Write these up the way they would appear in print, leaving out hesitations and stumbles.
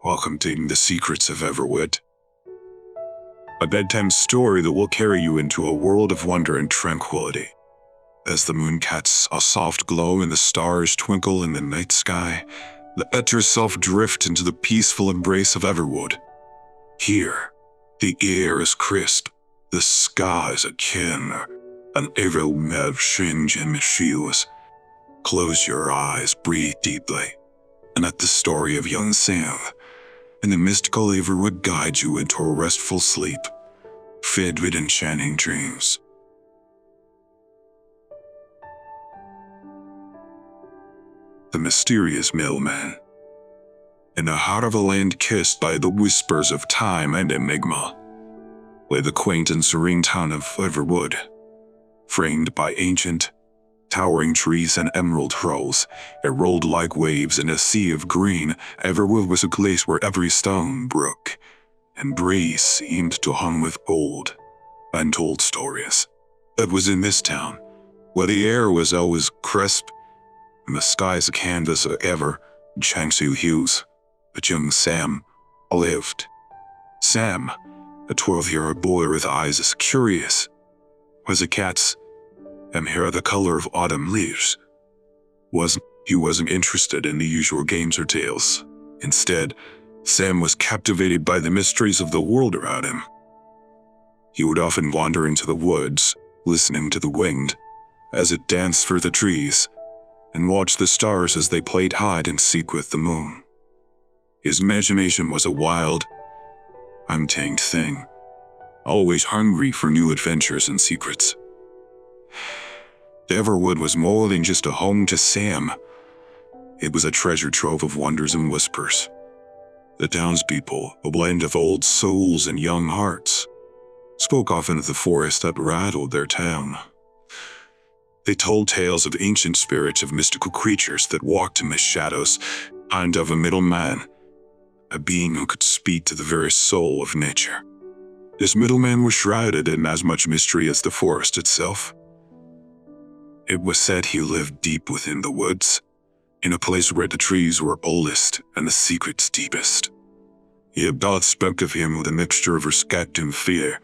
Welcome to The Secrets of Everwood, a bedtime story that will carry you into a world of wonder and tranquility. As the moon casts a soft glow and the stars twinkle in the night sky, let yourself drift into the peaceful embrace of Everwood. Here, the air is crisp, the sky is akin, an evil change in shoes. Close your eyes, breathe deeply, and let the story of young Sam and the mystical Everwood guide you into a restful sleep, filled with enchanting dreams. The mysterious mailman. In the heart of a land kissed by the whispers of time and enigma, lay the quaint and serene town of Everwood. Framed by ancient, towering trees and emerald hills, it rolled like waves in a sea of green. Everwood was a place where every stone, brook, and breeze seemed to hum with old, untold stories. It was in this town, where the air was always crisp, and the skies a canvas of ever-changing hues, that young Sam lived. Sam, a 12-year-old boy with eyes as curious as a cat's, and hair the color of autumn leaves. He wasn't interested in the usual games or tales. Instead, Sam was captivated by the mysteries of the world around him. He would often wander into the woods, listening to the wind as it danced through the trees, and watch the stars as they played hide and seek with the moon. His imagination was a wild, untamed thing, always hungry for new adventures and secrets. Everwood was more than just a home to Sam. It was a treasure trove of wonders and whispers. The townspeople, a blend of old souls and young hearts, spoke often of the forest that rattled their town. They told tales of ancient spirits, of mystical creatures that walked in the shadows, and of a middleman, a being who could speak to the very soul of nature. This middleman was shrouded in as much mystery as the forest itself. It was said he lived deep within the woods, in a place where the trees were oldest and the secrets deepest. Yet God spoke of him with a mixture of respect and fear.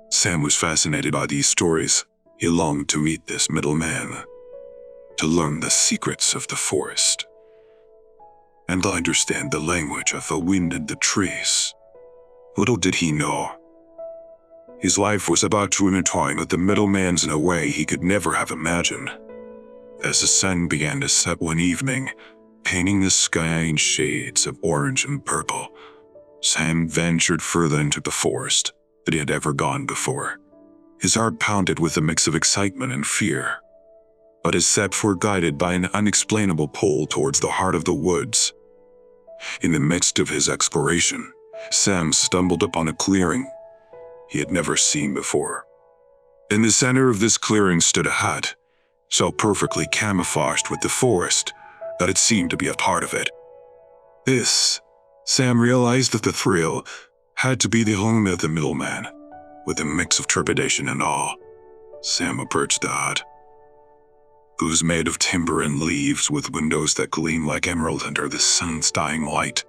Sam was fascinated by these stories. He longed to meet this middleman, to learn the secrets of the forest, and to understand the language of the wind and the trees. Little did he know, his life was about to intertwine with the middleman's in a way he could never have imagined. As the sun began to set one evening, painting the sky in shades of orange and purple, Sam ventured further into the forest than he had ever gone before. His heart pounded with a mix of excitement and fear, but his steps were guided by an unexplainable pull towards the heart of the woods. In the midst of his exploration, Sam stumbled upon a clearing he had never seen before. In the center of this clearing stood a hut, so perfectly camouflaged with the forest that it seemed to be a part of it. Sam realized that the thrill had to be the home of the middleman. With a mix of trepidation and awe, Sam approached the hut. It was made of timber and leaves, with windows that gleamed like emerald under the sun's dying light.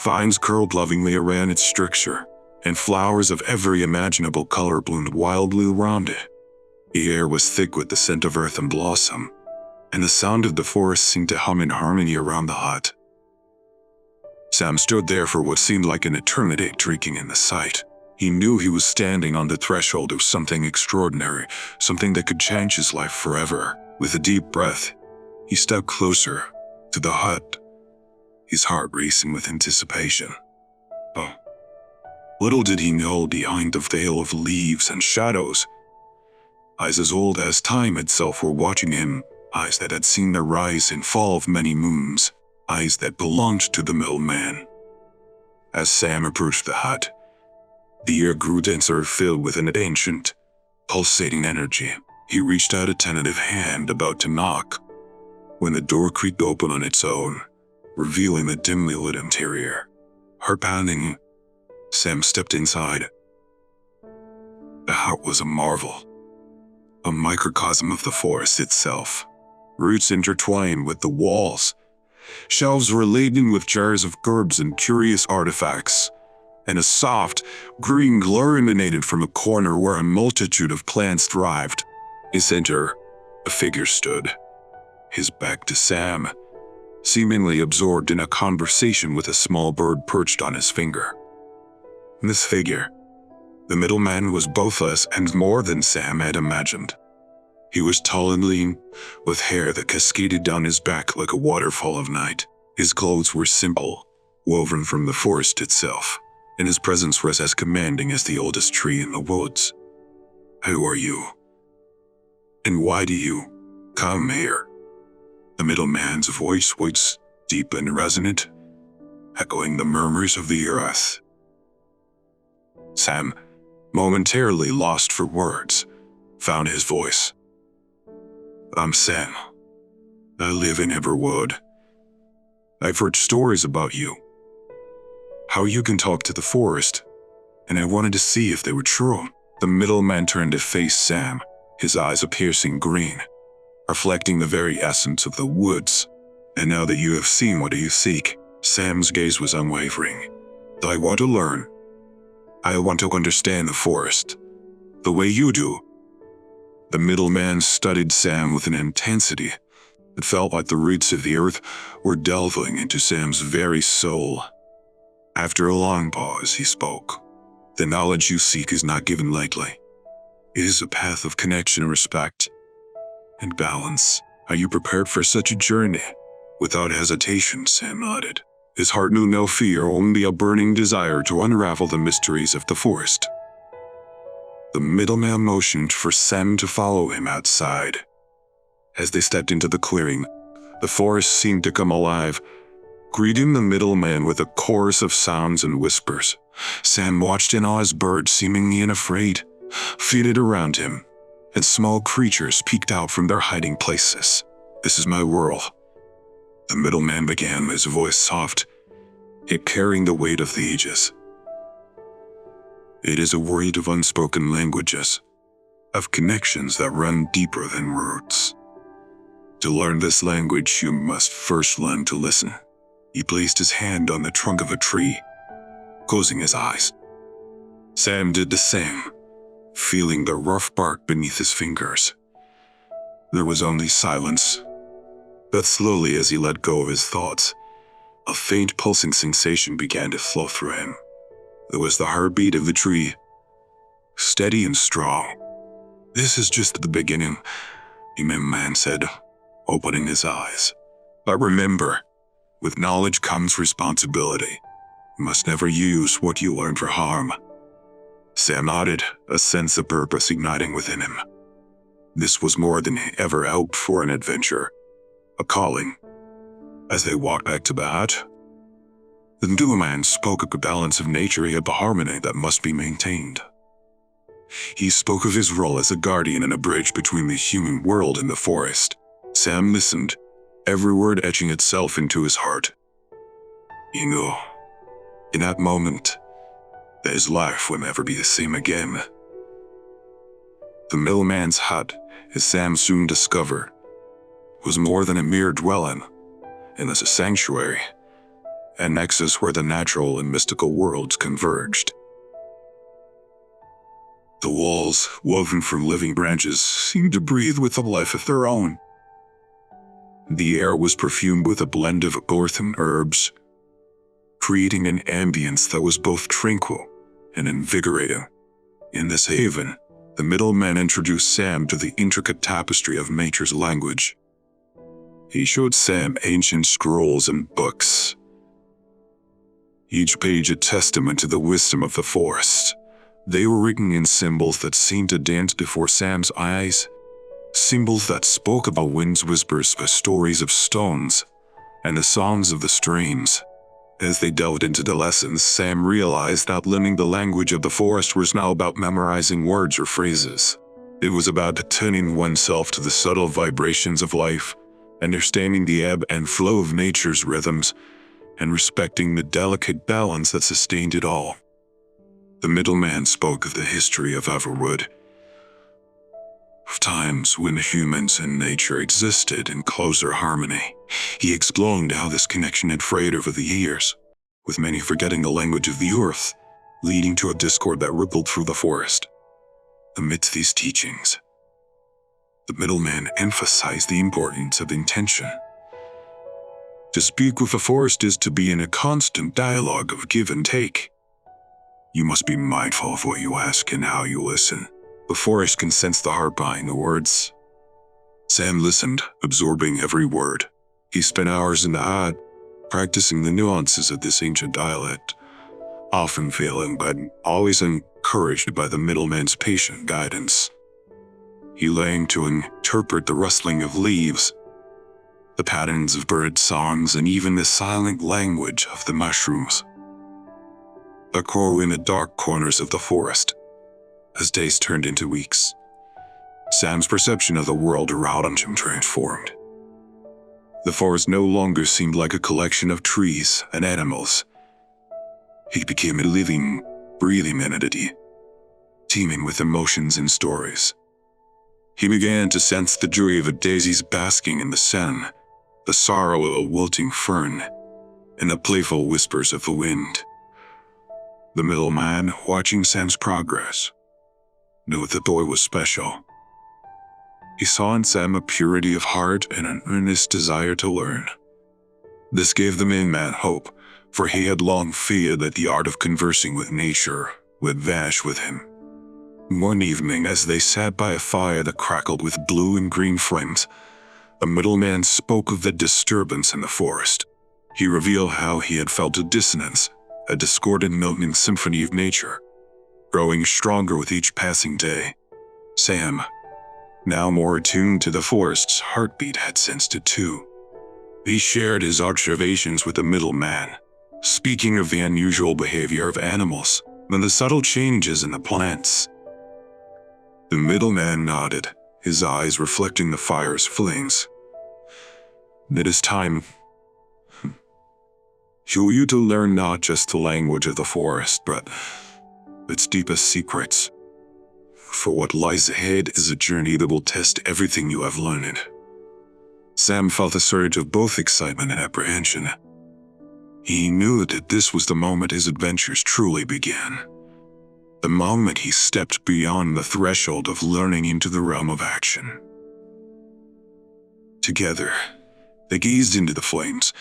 Vines curled lovingly around its structure, and flowers of every imaginable color bloomed wildly around it. The air was thick with the scent of earth and blossom, and the sound of the forest seemed to hum in harmony around the hut. Sam stood there for what seemed like an eternity, drinking in the sight. He knew he was standing on the threshold of something extraordinary, something that could change his life forever. With a deep breath, he stepped closer to the hut, his heart racing with anticipation. Little did he know, behind the veil of leaves and shadows, eyes as old as time itself were watching him, eyes that had seen the rise and fall of many moons, eyes that belonged to the middleman. As Sam approached the hut, the air grew denser, filled with an ancient, pulsating energy. He reached out a tentative hand, about to knock, when the door creaked open on its own, revealing the dimly lit interior. Heart pounding, Sam stepped inside. The hut was a marvel, a microcosm of the forest itself. Roots intertwined with the walls, Shelves were laden with jars of herbs and curious artifacts, and a soft, green glow emanated from a corner where a multitude of plants thrived. In his center, a figure stood, his back to Sam, seemingly absorbed in a conversation with a small bird perched on his finger. This figure, the middleman, was both less and more than Sam had imagined. He was tall and lean, with hair that cascaded down his back like a waterfall of night. His clothes were simple, woven from the forest itself, and his presence was as commanding as the oldest tree in the woods. "Who are you? And why do you come here?" The middleman's voice was deep and resonant, echoing the murmurs of the earth. Sam, momentarily lost for words, found his voice. "I'm Sam. I live in Everwood. I've heard stories about you. How you can talk to the forest, and I wanted to see if they were true." The middleman turned to face Sam, his eyes a piercing green, reflecting the very essence of the woods. "And now that you have seen what you seek," Sam's gaze was unwavering. "I want to learn. I want to understand the forest, the way you do." The middleman studied Sam with an intensity that felt like the roots of the earth were delving into Sam's very soul. After a long pause, he spoke. "The knowledge you seek is not given lightly. It is a path of connection, respect, and balance. Are you prepared for such a journey?" Without hesitation, Sam nodded. His heart knew no fear, only a burning desire to unravel the mysteries of the forest. The middleman motioned for Sam to follow him outside. As they stepped into the clearing, the forest seemed to come alive, greeting the middleman with a chorus of sounds and whispers. Sam watched in awe as birds, seemingly unafraid, flitted around him, and small creatures peeked out from their hiding places. "This is my world," the middleman began, his voice soft, yet carrying the weight of the ages. "It is a world of unspoken languages, of connections that run deeper than words. To learn this language, you must first learn to listen." He placed his hand on the trunk of a tree, closing his eyes. Sam did the same, feeling the rough bark beneath his fingers. There was only silence, but slowly as he let go of his thoughts, a faint pulsing sensation began to flow through him. It was the heartbeat of the tree, steady and strong. "This is just the beginning," the man said, opening his eyes. "But remember, with knowledge comes responsibility. You must never use what you learn for harm." Sam nodded, a sense of purpose igniting within him. This was more than he ever hoped for an adventure, a calling. As they walked back to the hut, the new man spoke of the balance of nature, yet the harmony that must be maintained. He spoke of his role as a guardian and a bridge between the human world and the forest. Sam listened, every word etching itself into his heart. He knew, in that moment, that his life would never be the same again. The middleman's hut, as Sam soon discovered, was more than a mere dwelling. It was a sanctuary, a nexus where the natural and mystical worlds converged. The walls, woven from living branches, seemed to breathe with a life of their own. The air was perfumed with a blend of earth and herbs, creating an ambience that was both tranquil and invigorating. In this haven, the middleman introduced Sam to the intricate tapestry of nature's language. He showed Sam ancient scrolls and books, each page a testament to the wisdom of the forest. They were written in symbols that seemed to dance before Sam's eyes, symbols that spoke about wind's whispers, the stories of stones, and the songs of the streams. As they delved into the lessons, Sam realized that learning the language of the forest was now about memorizing words or phrases. It was about attuning oneself to the subtle vibrations of life, understanding the ebb and flow of nature's rhythms, and respecting the delicate balance that sustained it all. The middleman spoke of the history of Everwood, of times when humans and nature existed in closer harmony. He explained how this connection had frayed over the years, with many forgetting the language of the earth, leading to a discord that rippled through the forest. Amidst these teachings, the middleman emphasized the importance of intention. To speak with the forest is to be in a constant dialogue of give and take. You must be mindful of what you ask and how you listen. The forest can sense the heart behind the words. Sam listened, absorbing every word. He spent hours in the hut, practicing the nuances of this ancient dialect, often failing but always encouraged by the middleman's patient guidance. He learned to interpret the rustling of leaves, the patterns of bird songs, and even the silent language of the mushrooms that grow in the dark corners of the forest. As days turned into weeks, Sam's perception of the world around him transformed. The forest no longer seemed like a collection of trees and animals. It became a living, breathing entity, teeming with emotions and stories. He began to sense the joy of a daisy's basking in the sun, the sorrow of a wilting fern, and the playful whispers of the wind. The middleman, watching Sam's progress, knew that the boy was special. He saw in Sam a purity of heart and an earnest desire to learn. This gave the man hope, for he had long feared that the art of conversing with nature would vanish with him. One evening, as they sat by a fire that crackled with blue and green flames, the middleman spoke of the disturbance in the forest. He revealed how he had felt a dissonance, a discordant note in the symphony of nature, growing stronger with each passing day. Sam, now more attuned to the forest's heartbeat, had sensed it too. He shared his observations with the middleman, speaking of the unusual behavior of animals and the subtle changes in the plants. The middleman nodded, his eyes reflecting the fire's flames. It is time for you to learn not just the language of the forest, but its deepest secrets. For what lies ahead is a journey that will test everything you have learned. Sam felt a surge of both excitement and apprehension. He knew that this was the moment his adventures truly began. The moment he stepped beyond the threshold of learning into the realm of action. Together, they gazed into the flames,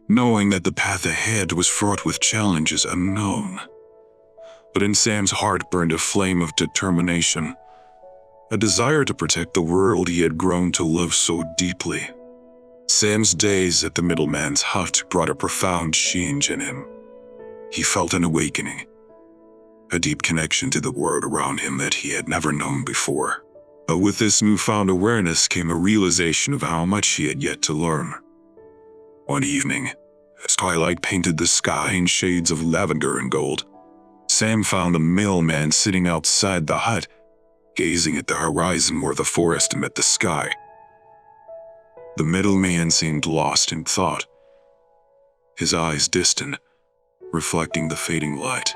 knowing that the path ahead was fraught with challenges unknown. But in Sam's heart burned a flame of determination, a desire to protect the world he had grown to love so deeply. Sam's days at the middleman's hut brought a profound change in him. He felt an awakening, a deep connection to the world around him that he had never known before. But with this newfound awareness came a realization of how much he had yet to learn. One evening, as twilight painted the sky in shades of lavender and gold, Sam found the middleman sitting outside the hut, gazing at the horizon where the forest met the sky. The middleman seemed lost in thought, his eyes distant, reflecting the fading light.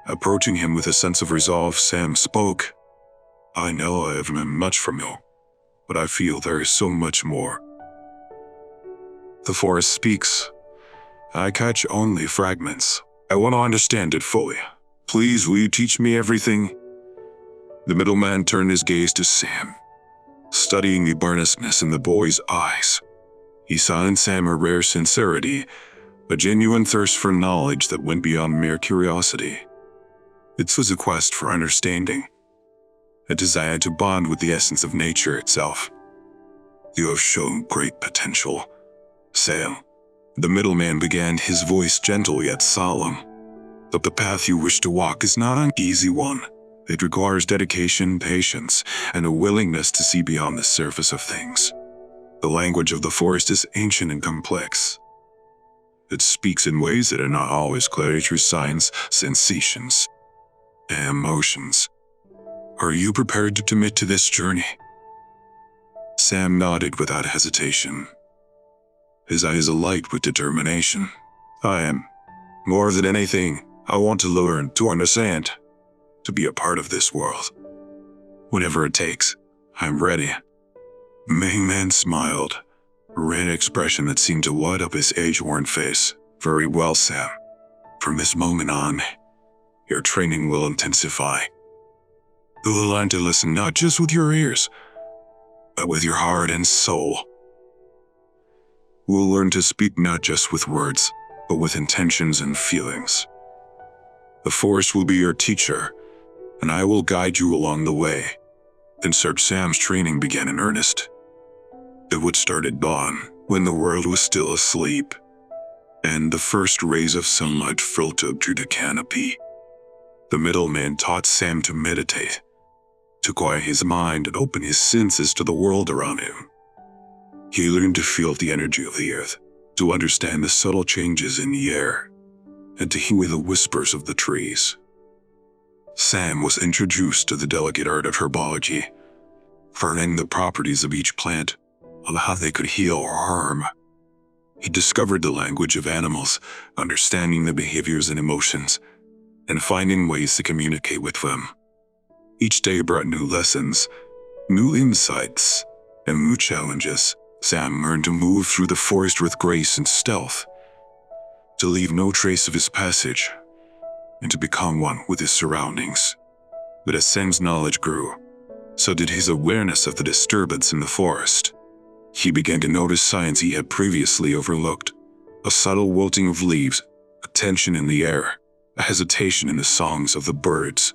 Approaching him with a sense of resolve, Sam spoke. I know I have learned much from you, but I feel there is so much more. The forest speaks. I catch only fragments. I want to understand it fully. Please, will you teach me everything? The middleman turned his gaze to Sam, studying the earnestness in the boy's eyes. He saw in Sam a rare sincerity, a genuine thirst for knowledge that went beyond mere curiosity. It was a quest for understanding, a desire to bond with the essence of nature itself. You have shown great potential, Sam. The middleman began, his voice gentle yet solemn. But the path you wish to walk is not an easy one. It requires dedication, patience, and a willingness to see beyond the surface of things. The language of the forest is ancient and complex. It speaks in ways that are not always clear through signs, sensations, and emotions. Are you prepared to commit to this journey? Sam nodded without hesitation, his eyes alight with determination. I am. More than anything, I want to learn, to understand, to be a part of this world. Whatever it takes, I'm ready. Mingman smiled, a red expression that seemed to light up his age-worn face. "Very well, Sam. From this moment on, your training will intensify. You will learn to listen not just with your ears, but with your heart and soul. You will learn to speak not just with words, but with intentions and feelings. The forest will be your teacher, and I will guide you along the way." Then Sir Sam's training began in earnest. It would start at dawn, when the world was still asleep, and the first rays of sunlight filtered through the canopy. The middleman taught Sam to meditate, to quiet his mind and open his senses to the world around him. He learned to feel the energy of the earth, to understand the subtle changes in the air, and to hear the whispers of the trees. Sam was introduced to the delicate art of herbology, learning the properties of each plant, of how they could heal or harm. He discovered the language of animals, understanding their behaviors and emotions, and finding ways to communicate with them. Each day brought new lessons, new insights, and new challenges. Sam learned to move through the forest with grace and stealth, to leave no trace of his passage, and to become one with his surroundings. But as Sam's knowledge grew, so did his awareness of the disturbance in the forest. He began to notice signs he had previously overlooked: a subtle wilting of leaves, a tension in the air, a hesitation in the songs of the birds.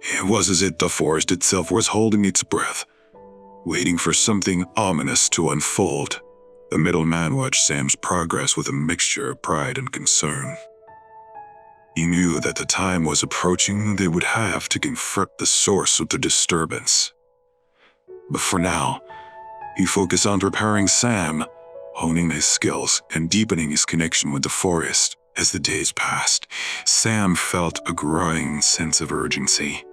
It was as if the forest itself was holding its breath, waiting for something ominous to unfold. The middleman watched Sam's progress with a mixture of pride and concern. He knew that the time was approaching they would have to confront the source of the disturbance. But for now, he focused on preparing Sam, honing his skills and deepening his connection with the forest. As the days passed, Sam felt a growing sense of urgency,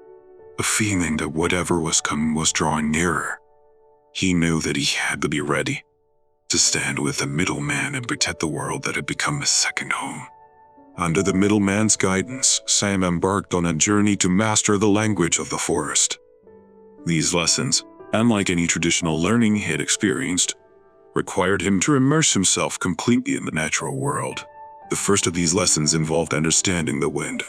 a feeling that whatever was coming was drawing nearer. He knew that he had to be ready, to stand with the middleman and protect the world that had become his second home. Under the middleman's guidance, Sam embarked on a journey to master the language of the forest. These lessons, unlike any traditional learning he had experienced, required him to immerse himself completely in the natural world. The first of these lessons involved understanding the wind.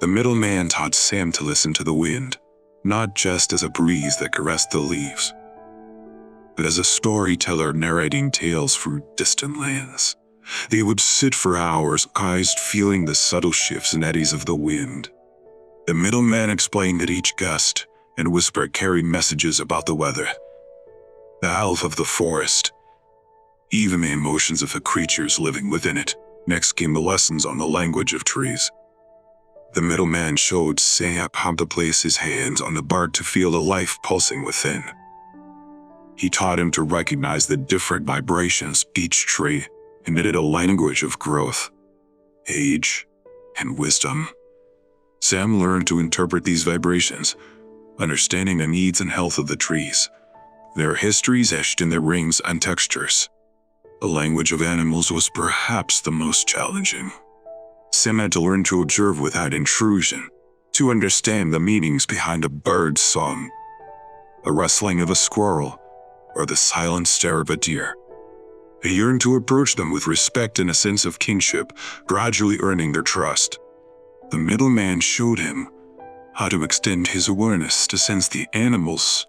The middleman taught Sam to listen to the wind, not just as a breeze that caressed the leaves, but as a storyteller narrating tales through distant lands. They would sit for hours, eyes feeling the subtle shifts and eddies of the wind. The middleman explained that each gust and whisper carried messages about the weather, the health of the forest, even the emotions of the creatures living within it. Next came the lessons on the language of trees. The middleman showed Sam how to place his hands on the bark to feel the life pulsing within. He taught him to recognize the different vibrations each tree emitted, a language of growth, age, and wisdom. Sam learned to interpret these vibrations, understanding the needs and health of the trees, their histories etched in their rings and textures. The language of animals was perhaps the most challenging. Sam had to learn to observe without intrusion, to understand the meanings behind a bird's song, the rustling of a squirrel, or the silent stare of a deer. He yearned to approach them with respect and a sense of kinship, gradually earning their trust. The middleman showed him how to extend his awareness to sense the animals'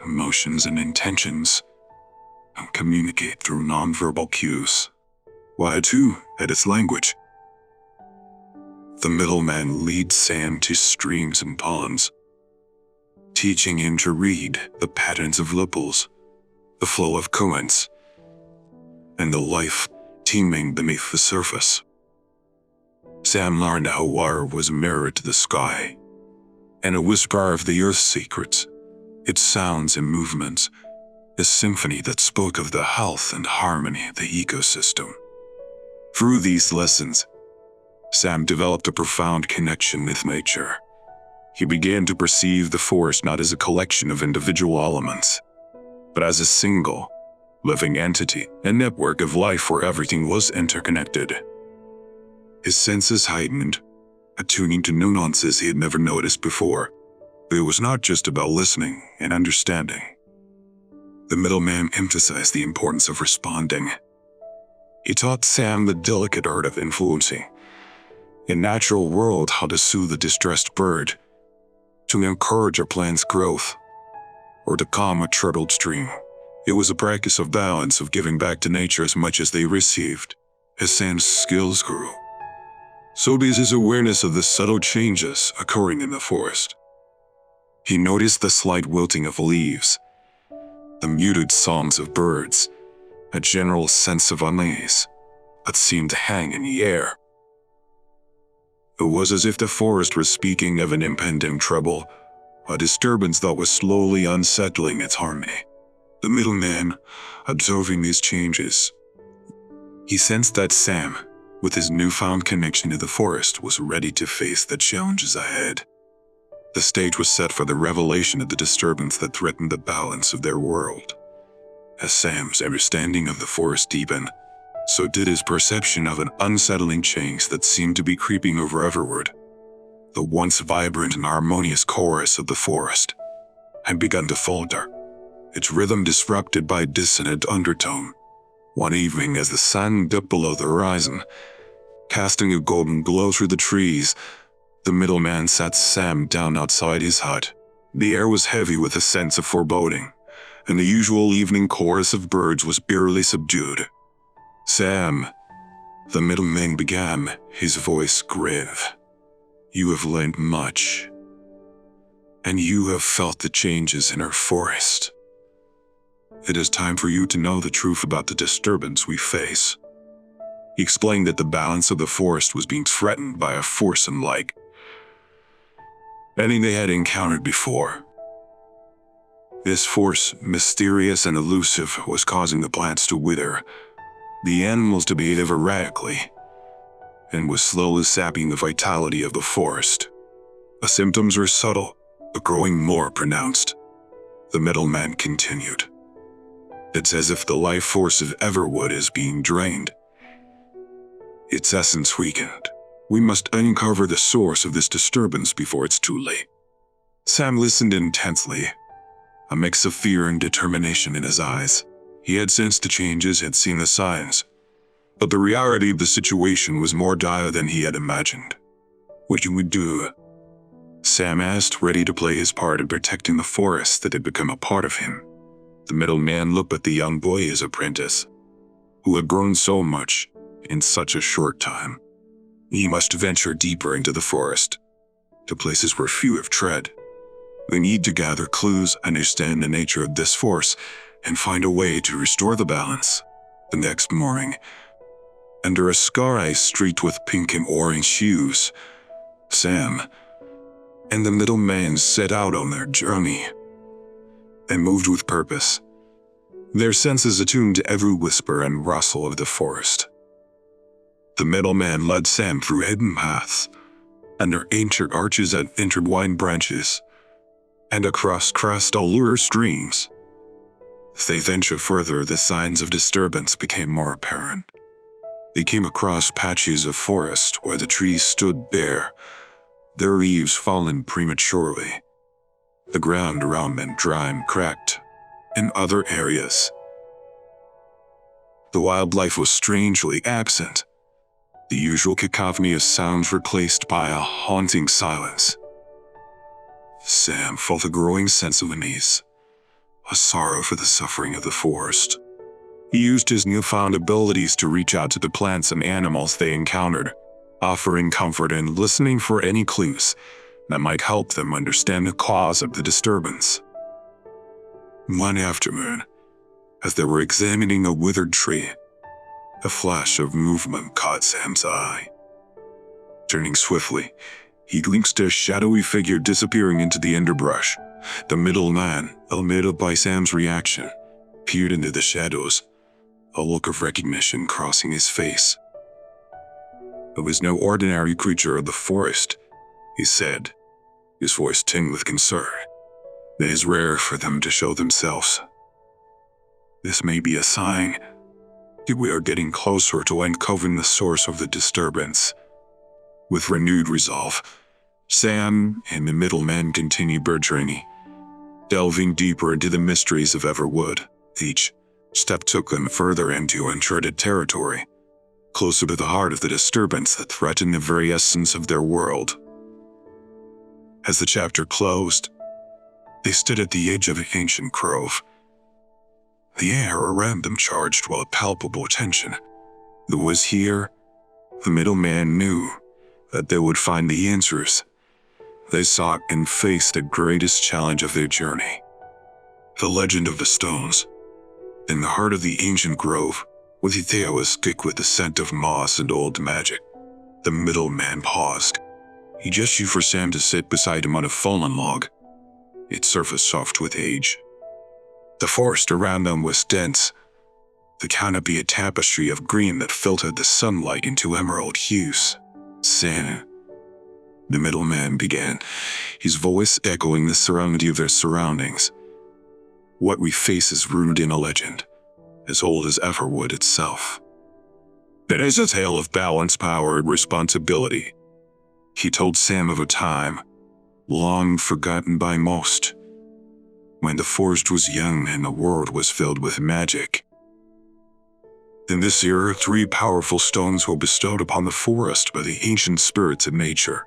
emotions and intentions, and communicate through nonverbal cues. Why, too, had its language. The middleman leads Sam to streams and ponds, teaching him to read the patterns of ripples, the flow of currents, and the life teeming beneath the surface. Sam learned how water was a mirror to the sky, and a whisper of the earth's secrets, its sounds and movements, a symphony that spoke of the health and harmony of the ecosystem. Through these lessons, Sam developed a profound connection with nature. He began to perceive the forest not as a collection of individual elements, but as a single, living entity, a network of life where everything was interconnected. His senses heightened, attuning to nuances he had never noticed before. But it was not just about listening and understanding. The middleman emphasized the importance of responding. He taught Sam the delicate art of influencing in natural world how to soothe a distressed bird, to encourage a plant's growth, or to calm a troubled stream. It was a practice of balance, of giving back to nature as much as they received. As Sam's skills grew, so did his awareness of the subtle changes occurring in the forest. He noticed the slight wilting of leaves, the muted songs of birds, a general sense of unease that seemed to hang in the air. It was as if the forest was speaking of an impending trouble, a disturbance that was slowly unsettling its harmony. The middleman, observing these changes, he sensed that Sam, with his newfound connection to the forest, was ready to face the challenges ahead. The stage was set for the revelation of the disturbance that threatened the balance of their world. As Sam's understanding of the forest deepened, so did his perception of an unsettling change that seemed to be creeping over Everwood. The once vibrant and harmonious chorus of the forest had begun to falter, its rhythm disrupted by a dissonant undertone. One evening, as the sun dipped below the horizon, casting a golden glow through the trees, the middleman sat Sam down outside his hut. The air was heavy with a sense of foreboding, and the usual evening chorus of birds was eerily subdued. "Sam," the middleman began, his voice grave, "you have learned much, and you have felt the changes in our forest. It is time for you to know the truth about the disturbance we face." He explained that the balance of the forest was being threatened by a force unlike any they had encountered before. This force, mysterious and elusive, was causing the plants to wither, the animals to behave erratically, and was slowly sapping the vitality of the forest. The symptoms were subtle, but growing more pronounced. The middleman continued. "It's as if the life force of Everwood is being drained, its essence weakened. We must uncover the source of this disturbance before it's too late." Sam listened intensely, a mix of fear and determination in his eyes. He had sensed the changes, had seen the signs, but the reality of the situation was more dire than he had imagined. "What can we do?" Sam asked, ready to play his part in protecting the forest that had become a part of him. The middleman looked at the young boy, his apprentice, who had grown so much in such a short time. He must venture deeper into the forest, to places where few have tread. They need to gather clues, understand the nature of this force, and find a way to restore the balance. The next morning, under a sky streaked with pink and orange hues, Sam and the middleman set out on their journey. They moved with purpose, their senses attuned to every whisper and rustle of the forest. The middleman led Sam through hidden paths, under ancient arches that intertwined branches, and across crystalline streams. As they ventured further, the signs of disturbance became more apparent. They came across patches of forest where the trees stood bare, their leaves fallen prematurely. The ground around them dry and cracked. In other areas, the wildlife was strangely absent, the usual cacophony of sounds replaced by a haunting silence. Sam felt a growing sense of unease, a sorrow for the suffering of the forest. He used his newfound abilities to reach out to the plants and animals they encountered, offering comfort and listening for any clues that might help them understand the cause of the disturbance. One afternoon, as they were examining a withered tree, a flash of movement caught Sam's eye. Turning swiftly, he glimpsed a shadowy figure disappearing into the underbrush. The middleman, alarmed by Sam's reaction, peered into the shadows, a look of recognition crossing his face. "It was no ordinary creature of the forest," he said, his voice tinged with concern. "It is rare for them to show themselves. This may be a sign that we are getting closer to uncovering the source of the disturbance." With renewed resolve, Sam and the middleman continued their journey, delving deeper into the mysteries of Everwood. Each step took them further into uncharted territory, closer to the heart of the disturbance that threatened the very essence of their world. As the chapter closed, they stood at the edge of an ancient grove. The air around them charged with a palpable tension. It was here the middleman knew that they would find the answers they sought and face the greatest challenge of their journey. The legend of the stones. In the heart of the ancient grove, with Ithea was thick with the scent of moss and old magic, the middleman paused. He gestured for Sam to sit beside him on a fallen log, its surface soft with age. The forest around them was dense, the canopy a tapestry of green that filtered the sunlight into emerald hues. Sam, the middleman began, his voice echoing the serenity of their surroundings. What we face is rooted in a legend, as old as Everwood itself. It is a tale of balance, power, and responsibility. He told Sam of a time, long forgotten by most, when the forest was young and the world was filled with magic. In this era, 3 powerful stones were bestowed upon the forest by the ancient spirits of nature.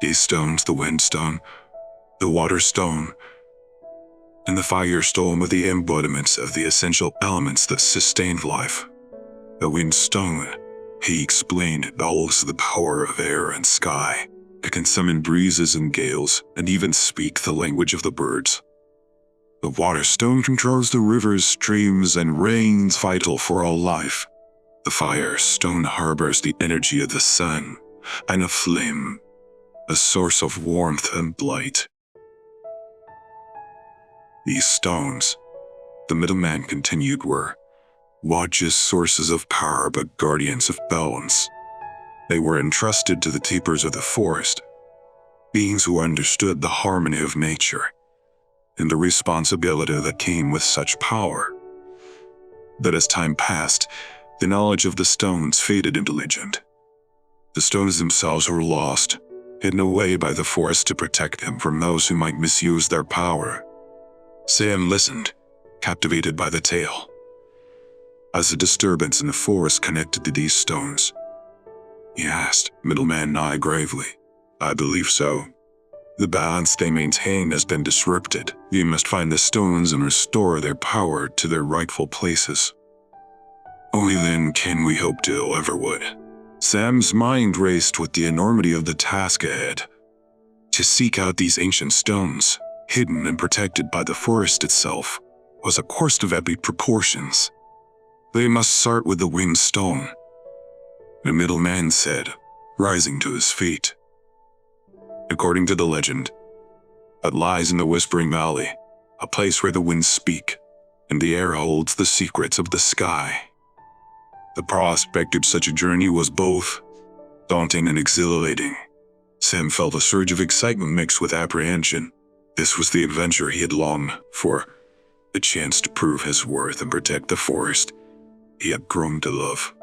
These stones, the wind stone, the water stone, and the fire stone, were the embodiments of the essential elements that sustained life. The wind stone, he explained, holds the power of air and sky. It can summon breezes and gales, and even speak the language of the birds. The water stone controls the rivers, streams, and rains vital for all life. The fire stone harbors the energy of the sun, and a flame, a source of warmth and light. These stones, the middleman continued, were not just sources of power but guardians of balance. They were entrusted to the keepers of the forest, beings who understood the harmony of nature and the responsibility that came with such power. But as time passed, the knowledge of the stones faded into legend. The stones themselves were lost, hidden away by the forest to protect them from those who might misuse their power. Sam listened, captivated by the tale. As the disturbance in the forest connected to these stones, he asked, middleman nodded gravely. I believe so. The balance they maintain has been disrupted. You must find the stones and restore their power to their rightful places. Only then can we hope to heal Everwood. Sam's mind raced with the enormity of the task ahead. To seek out these ancient stones, hidden and protected by the forest itself, was a quest of epic proportions. They must start with the wind stone, the middleman said, rising to his feet. According to the legend, it lies in the Whispering Valley, a place where the winds speak, and the air holds the secrets of the sky. The prospect of such a journey was both daunting and exhilarating. Sam felt a surge of excitement mixed with apprehension. This was the adventure he had longed for, the chance to prove his worth and protect the forest he had grown to love.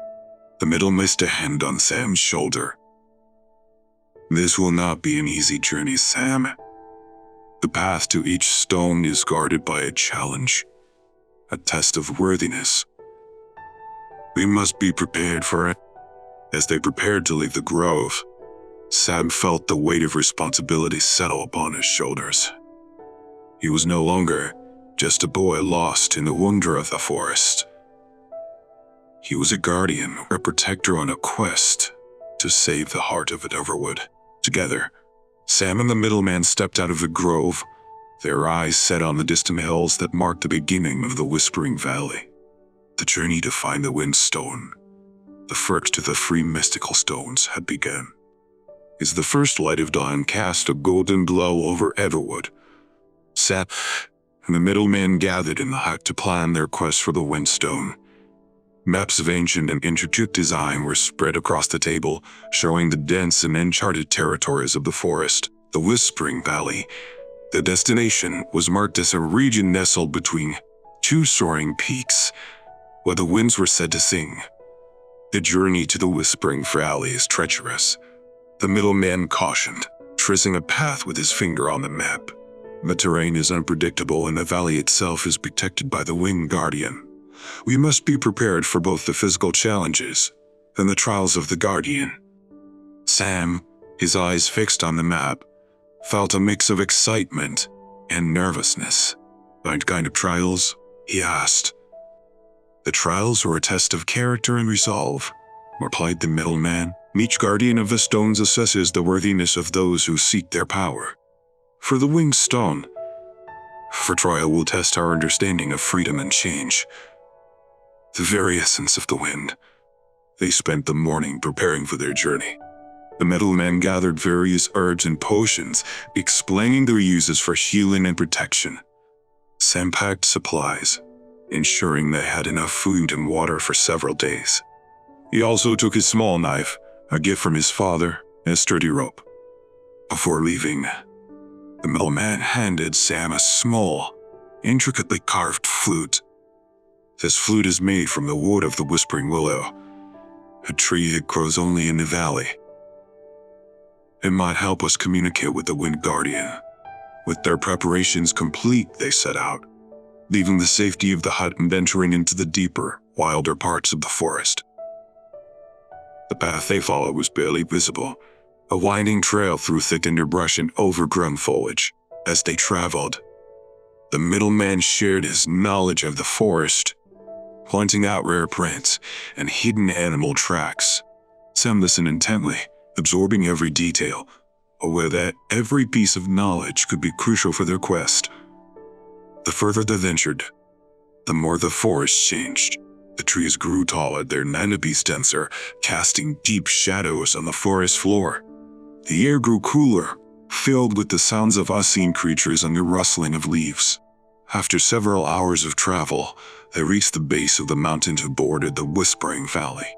The middleman placed a hand on Sam's shoulder. This will not be an easy journey, Sam. The path to each stone is guarded by a challenge, a test of worthiness. We must be prepared for it. As they prepared to leave the grove, Sam felt the weight of responsibility settle upon his shoulders. He was no longer just a boy lost in the wonder of the forest. He was a guardian, a protector on a quest to save the heart of Everwood. Together, Sam and the middleman stepped out of the grove, their eyes set on the distant hills that marked the beginning of the Whispering Valley. The journey to find the Wind Stone, the first of the 3 mystical stones, had begun. As the first light of dawn cast a golden glow over Everwood, Sam and the middleman gathered in the hut to plan their quest for the Wind Stone. Maps of ancient and intricate design were spread across the table, showing the dense and uncharted territories of the forest, the Whispering Valley. The destination was marked as a region nestled between 2 soaring peaks, where the winds were said to sing. The journey to the Whispering Valley is treacherous, the middleman cautioned, tracing a path with his finger on the map. The terrain is unpredictable and the valley itself is protected by the Winged Guardian. We must be prepared for both the physical challenges and the trials of the Guardian. Sam, his eyes fixed on the map, felt a mix of excitement and nervousness. "What kind of trials?" he asked. "The trials are a test of character and resolve," replied the middleman. "Each guardian of the stones assesses the worthiness of those who seek their power. For the winged stone, for trial will test our understanding of freedom and change, the very essence of the wind." They spent the morning preparing for their journey. The middleman gathered various herbs and potions, explaining their uses for healing and protection. Sam packed supplies, ensuring they had enough food and water for several days. He also took his small knife, a gift from his father, and a sturdy rope. Before leaving, the middleman handed Sam a small, intricately carved flute. This flute is made from the wood of the whispering willow, a tree that grows only in the valley. It might help us communicate with the Wind Guardian. With their preparations complete, they set out, leaving the safety of the hut and venturing into the deeper, wilder parts of the forest. The path they followed was barely visible, a winding trail through thick underbrush and overgrown foliage. As they traveled, the middleman shared his knowledge of the forest, pointing out rare prints and hidden animal tracks. Sam listened intently, absorbing every detail, aware that every piece of knowledge could be crucial for their quest. The further they ventured, the more the forest changed. The trees grew taller, their canopies denser, casting deep shadows on the forest floor. The air grew cooler, filled with the sounds of unseen creatures and the rustling of leaves. After several hours of travel, they reached the base of the mountain that bordered the Whispering Valley.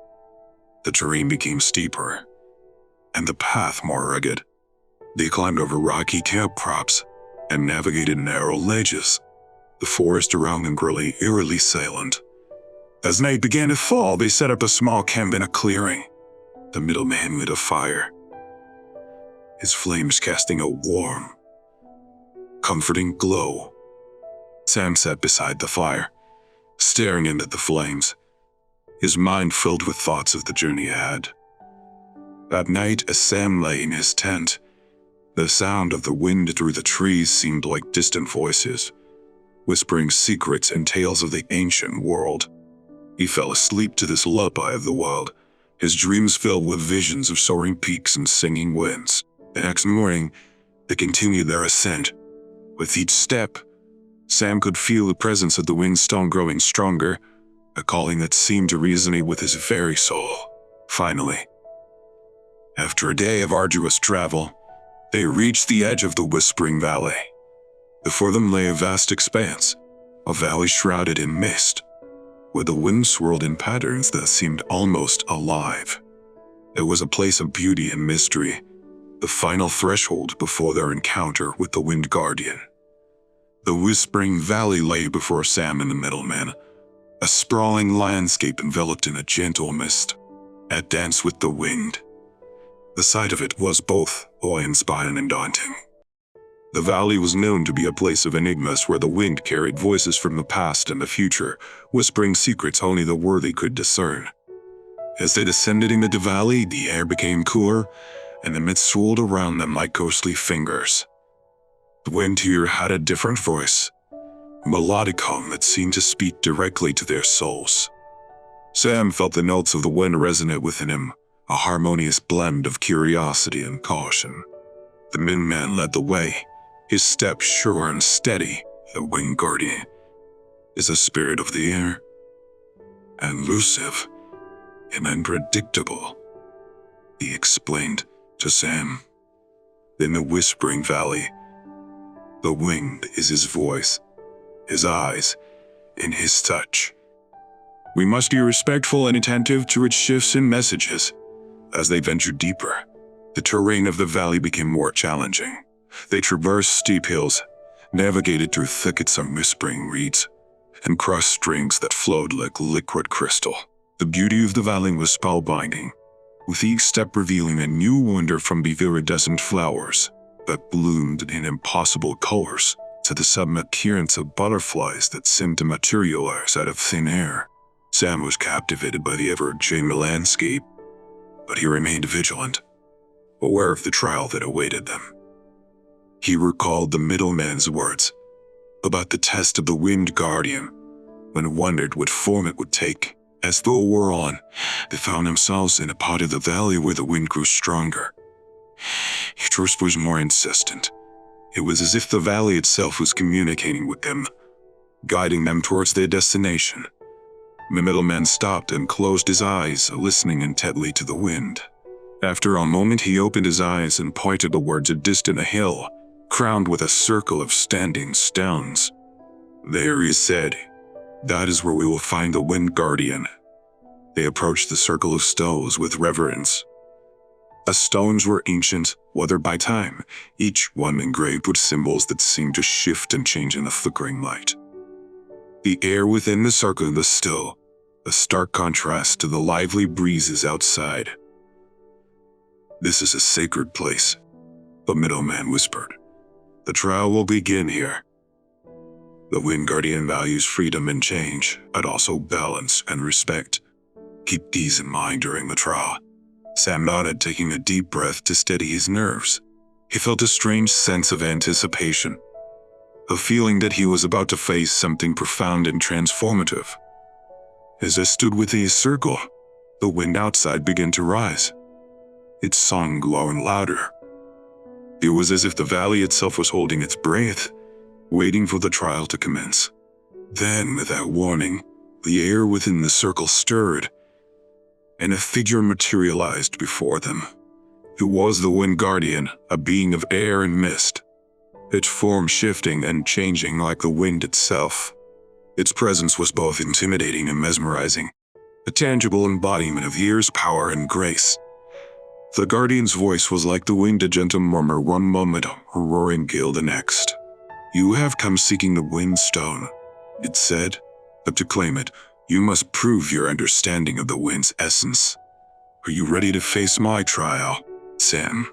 The terrain became steeper, and the path more rugged. They climbed over rocky outcrops and navigated narrow ledges, the forest around them growing eerily silent. As night began to fall, they set up a small camp in a clearing. The middleman lit a fire, his flames casting a warm, comforting glow. Sam sat beside the fire, staring into the flames, his mind filled with thoughts of the journey ahead. That night, as Sam lay in his tent, the sound of the wind through the trees seemed like distant voices, whispering secrets and tales of the ancient world. He fell asleep to this lullaby of the wild, his dreams filled with visions of soaring peaks and singing winds. The next morning, they continued their ascent. With each step, Sam could feel the presence of the wind stone growing stronger, a calling that seemed to resonate with his very soul. Finally, after a day of arduous travel, they reached the edge of the Whispering Valley. Before them lay a vast expanse, a valley shrouded in mist, where the wind swirled in patterns that seemed almost alive. It was a place of beauty and mystery, the final threshold before their encounter with the Wind Guardian. The Whispering Valley lay before Sam and the middleman, a sprawling landscape enveloped in a gentle mist, at dance with the wind. The sight of it was both awe-inspiring and daunting. The valley was known to be a place of enigmas where the wind carried voices from the past and the future, whispering secrets only the worthy could discern. As they descended into the valley, the air became cooler, and the mist swirled around them like ghostly fingers. The wind here had a different voice, a melodic hum that seemed to speak directly to their souls. Sam felt the notes of the wind resonate within him, a harmonious blend of curiosity and caution. The middleman led the way, his step sure and steady. The Wind Guardian is a spirit of the air, elusive and unpredictable, he explained to Sam. In the Whispering Valley, the wind is his voice, his eyes, and his touch. We must be respectful and attentive to its shifts and messages. As they ventured deeper, the terrain of the valley became more challenging. They traversed steep hills, navigated through thickets of whispering reeds, and crossed streams that flowed like liquid crystal. The beauty of the valley was spellbinding, with each step revealing a new wonder from the iridescent flowers that bloomed in impossible colors. to the sudden appearance of butterflies that seemed to materialize out of thin air. Sam was captivated by the ever-changing landscape, but he remained vigilant, aware of the trial that awaited them. He recalled the middleman's words about the test of the Wind Guardian, and wondered what form it would take. As the wore on, they found themselves in a part of the valley where the wind grew stronger. Each wisp was more insistent. It was as if the valley itself was communicating with them, guiding them towards their destination. The middleman stopped and closed his eyes, listening intently to the wind. After a moment, he opened his eyes and pointed towards a distant hill, crowned with a circle of standing stones. "There," he said, "that is where we will find the Wind Guardian." They approached the circle of stones with reverence. The stones were ancient, weathered by time, each one engraved with symbols that seemed to shift and change in the flickering light. The air within the circle was still, a stark contrast to the lively breezes outside. "This is a sacred place," the middleman whispered. "The trial will begin here. The Wind Guardian values freedom and change, but also balance and respect. Keep these in mind during the trial." Sam nodded, taking a deep breath to steady his nerves. He felt a strange sense of anticipation, a feeling that he was about to face something profound and transformative. As they stood within his circle, the wind outside began to rise, its song growing louder. It was as if the valley itself was holding its breath, waiting for the trial to commence. Then, without warning, the air within the circle stirred, and a figure materialized before them. It was the Wind Guardian, a being of air and mist, its form shifting and changing like the wind itself. Its presence was both intimidating and mesmerizing, a tangible embodiment of years, power, and grace. The Guardian's voice was like the wind, a gentle murmur one moment, a roaring gale the next. "You have come seeking the Wind Stone," it said, "but to claim it, you must prove your understanding of the wind's essence. Are you ready to face my trial?" Sam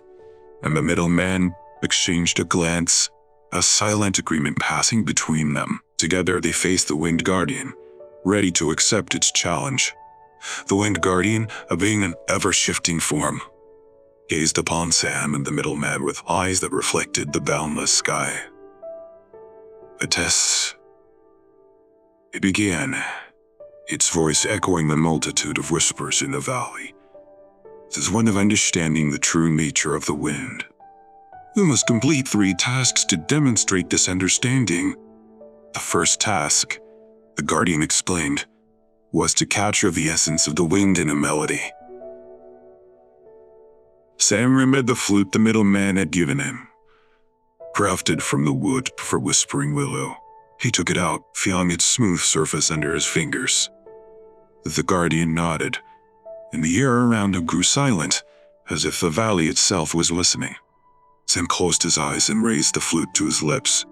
and the middleman exchanged a glance, a silent agreement passing between them. Together they faced the Wind Guardian, ready to accept its challenge. The Wind Guardian, a being in ever-shifting form, gazed upon Sam and the middleman with eyes that reflected the boundless sky. The test. It began, its voice echoing the multitude of whispers in the valley. It is one of understanding the true nature of the wind. "You must complete 3 tasks to demonstrate this understanding." The first task, the Guardian explained, was to capture the essence of the wind in a melody. Sam remembered the flute the middleman had given him, crafted from the wood for Whispering Willow. He took it out, feeling its smooth surface under his fingers. The Guardian nodded, and the air around him grew silent, as if the valley itself was listening. Sam closed his eyes and raised the flute to his lips.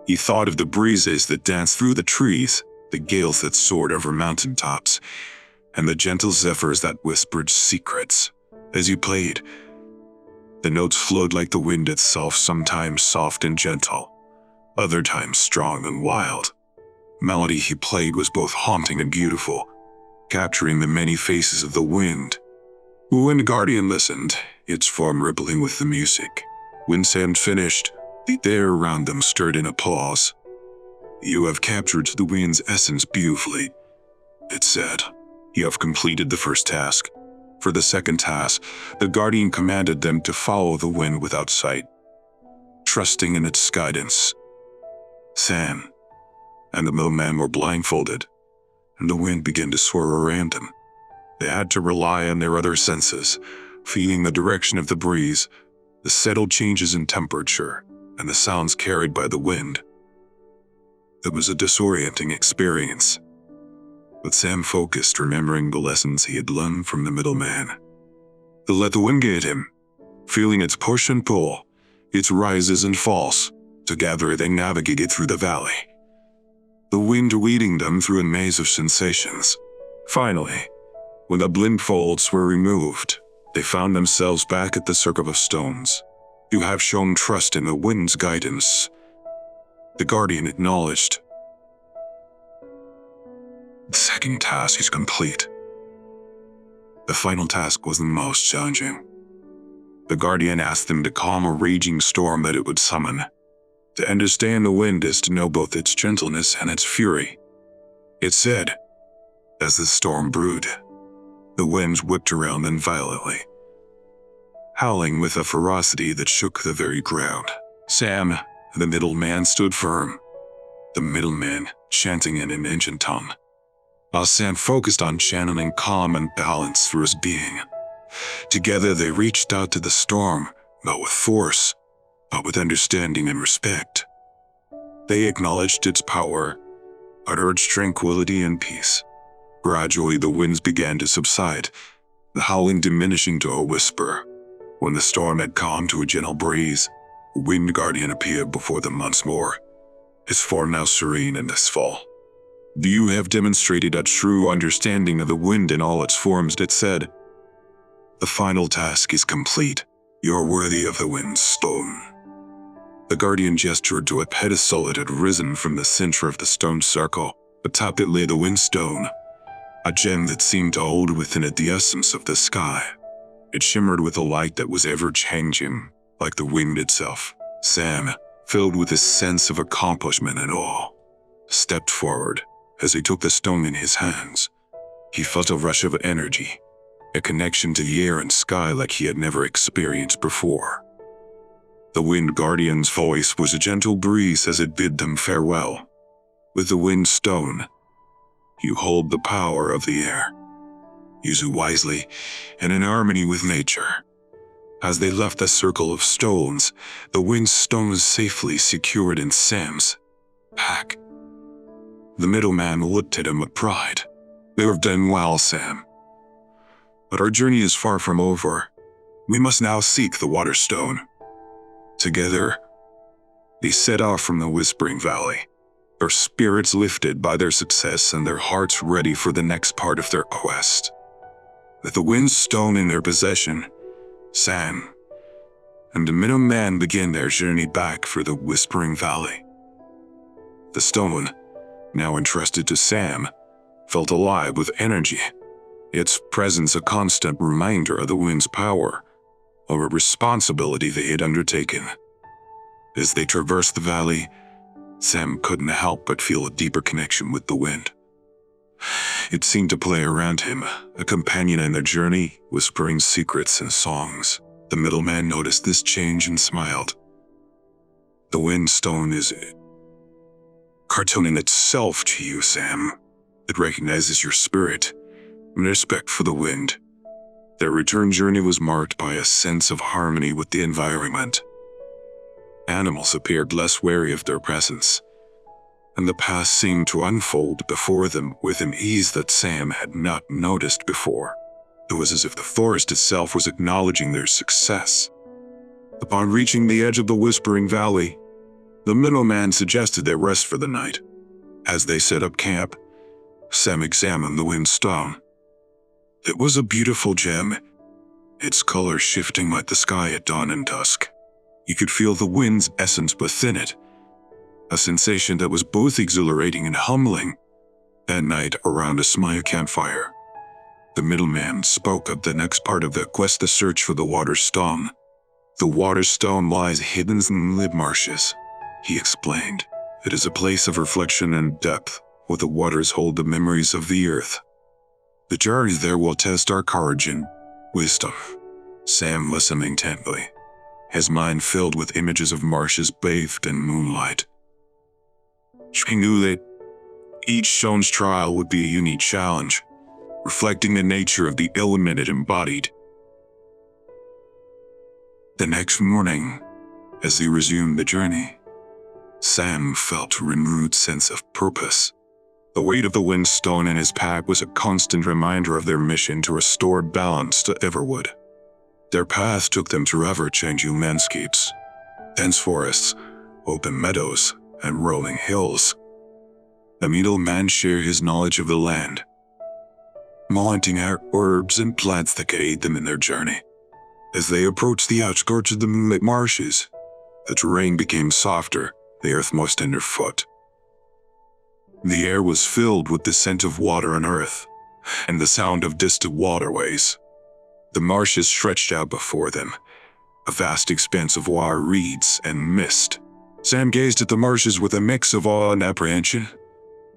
He thought of the breezes that danced through the trees, the gales that soared over mountaintops, and the gentle zephyrs that whispered secrets. As he played, the notes flowed like the wind itself, sometimes soft and gentle, other times strong and wild. The melody he played was both haunting and beautiful, capturing the many faces of the wind. When the Guardian listened, its form rippling with the music. When Sam finished, the air around them stirred in applause. "You have captured the wind's essence beautifully," it said. "You have completed the first task." For the second task, the Guardian commanded them to follow the wind without sight, trusting in its guidance. Sam and the middleman were blindfolded, and the wind began to swirl around them. They had to rely on their other senses, feeling the direction of the breeze, the subtle changes in temperature, and the sounds carried by the wind. It was a disorienting experience, but Sam focused, remembering the lessons he had learned from the middleman. They let the wind guide him, feeling its push and pull, its rises and falls. Together they navigated through the valley, the wind leading them through a maze of sensations. Finally, when the blindfolds were removed, they found themselves back at the circle of stones. "You have shown trust in the wind's guidance," The guardian acknowledged. The second task is complete. The final task was the most challenging. The guardian asked them to calm a raging storm that it would summon. To understand the wind is to know both its gentleness and its fury. It said, as the storm brewed, the winds whipped around them violently, howling with a ferocity that shook the very ground. Sam, the middleman, stood firm, the middleman chanting in an ancient tongue, while Sam focused on channeling calm and balance through his being. Together they reached out to the storm, not with force, but with understanding and respect. They acknowledged its power, but urged tranquility and peace. Gradually the winds began to subside, the howling diminishing to a whisper. When the storm had calmed to a gentle breeze, the wind guardian appeared before them once more, his form now serene and restful. You have demonstrated a true understanding of the wind in all its forms, it said. The final task is complete. You're worthy of the wind's stone. The guardian gestured to a pedestal that had risen from the center of the stone circle. Atop it lay the wind stone, a gem that seemed to hold within it the essence of the sky. It shimmered with a light that was ever-changing, like the wind itself. Sam, filled with a sense of accomplishment and awe, stepped forward. As he took the stone in his hands, he felt a rush of energy, a connection to the air and sky like he had never experienced before. The wind guardian's voice was a gentle breeze as it bid them farewell. With the wind stone, you hold the power of the air. Use it wisely and in harmony with nature. As they left the circle of stones, the wind stone was safely secured in Sam's pack. The middleman looked at him with pride. You have done well, Sam. But our journey is far from over. We must now seek the water stone. Together, they set off from the Whispering Valley, their spirits lifted by their success and their hearts ready for the next part of their quest. With the wind stone in their possession, Sam and the middleman began their journey back for the Whispering Valley. The stone, now entrusted to Sam, felt alive with energy, its presence a constant reminder of the wind's power, of a responsibility they had undertaken. As they traversed the valley, Sam couldn't help but feel a deeper connection with the wind. It seemed to play around him, a companion in their journey, whispering secrets and songs. The middleman noticed this change and smiled. The wind stone is cartoon in itself to you, Sam. It recognizes your spirit and respect for the wind. Their return journey was marked by a sense of harmony with the environment. Animals appeared less wary of their presence, and the path seemed to unfold before them with an ease that Sam had not noticed before. It was as if the forest itself was acknowledging their success. Upon reaching the edge of the Whispering Valley, the middleman suggested they rest for the night. As they set up camp, Sam examined the wind stone. It was a beautiful gem, its color shifting like the sky at dawn and dusk. You could feel the wind's essence within it, a sensation that was both exhilarating and humbling. At night, around a small campfire, the middleman spoke of the next part of their quest, the search for the water stone. The water stone lies hidden in the marshes, he explained. It is a place of reflection and depth, where the waters hold the memories of the earth. The journey there will test our courage and wisdom. Sam listened intently, his mind filled with images of marshes bathed in moonlight. He knew that each stone's trial would be a unique challenge, reflecting the nature of the element it embodied. The next morning, as they resumed the journey, Sam felt a renewed sense of purpose. The weight of the wind stone in his pack was a constant reminder of their mission to restore balance to Everwood. Their path took them through ever-changing landscapes, dense forests, open meadows, and rolling hills. The middleman shared his knowledge of the land, pointing out herbs and plants that could aid them in their journey. As they approached the outskirts of the moonlit marshes, the terrain became softer, the earth moist underfoot. The air was filled with the scent of water and earth, and the sound of distant waterways. The marshes stretched out before them, a vast expanse of wire reeds and mist. Sam gazed at the marshes with a mix of awe and apprehension.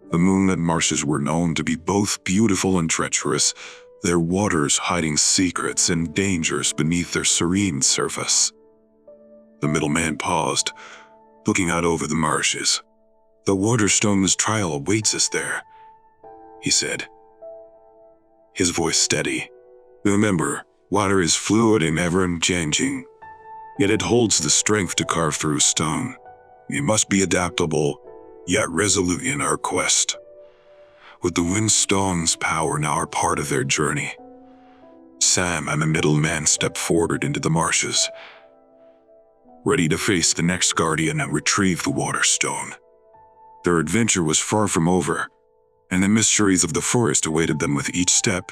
The moonlit marshes were known to be both beautiful and treacherous, their waters hiding secrets and dangers beneath their serene surface. The middleman paused, looking out over the marshes. "The Waterstone's trial awaits us there," he said, his voice steady. "Remember, water is fluid and ever-changing, yet it holds the strength to carve through stone. We must be adaptable, yet resolute in our quest. With the Windstone's power now a part of their journey." Sam and the middleman stepped forward into the marshes, ready to face the next guardian and retrieve the Waterstone. Their adventure was far from over, and the mysteries of the forest awaited them with each step.